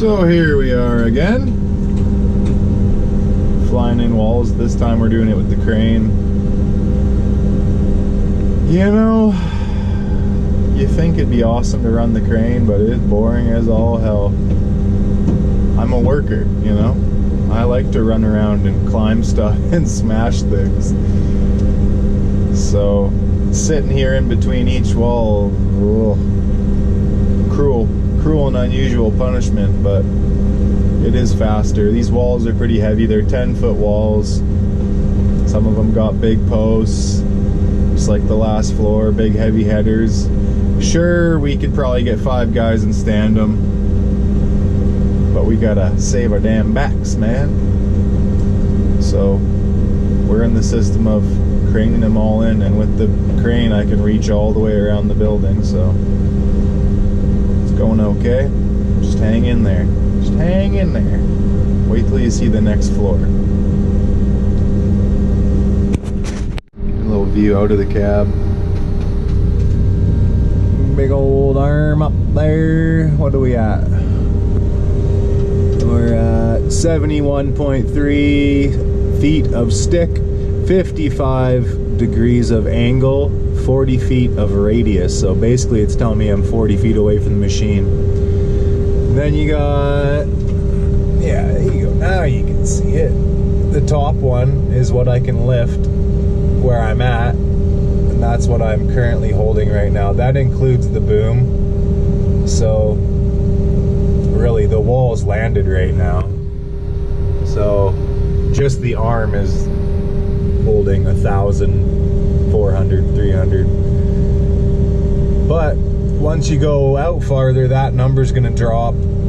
So here we are again, flying in walls. This time we're doing it with the crane. You know, you think it'd be awesome to run the crane, but it's boring as all hell. I'm a worker, you know? I like to run around and climb stuff and smash things. So, sitting here in between each wall, ugh, cruel and unusual punishment, but it is faster. These walls are pretty heavy. They're 10-foot walls. Some of them got big posts, just like the last floor, big heavy headers. Sure, we could probably get 5 guys and stand them, but we gotta save our damn backs, man. So we're in the system of craning them all in, and with the crane I can reach all the way around the building, so it's going okay. Just hang in there. Just hang in there. Wait till you see the next floor. A little view out of the cab. Big old arm up there. What are we at? We're at 71.3 feet of stick, 55 degrees of angle, 40 feet of radius. So basically it's telling me I'm 40 feet away from the machine. Then you got, yeah, there you go. Now you can see it. The top one is what I can lift where I'm at. And that's what I'm currently holding right now. That includes the boom. So really the wall's landed right now. So just the arm is holding 1,400, 300. But once you go out farther, that number's gonna drop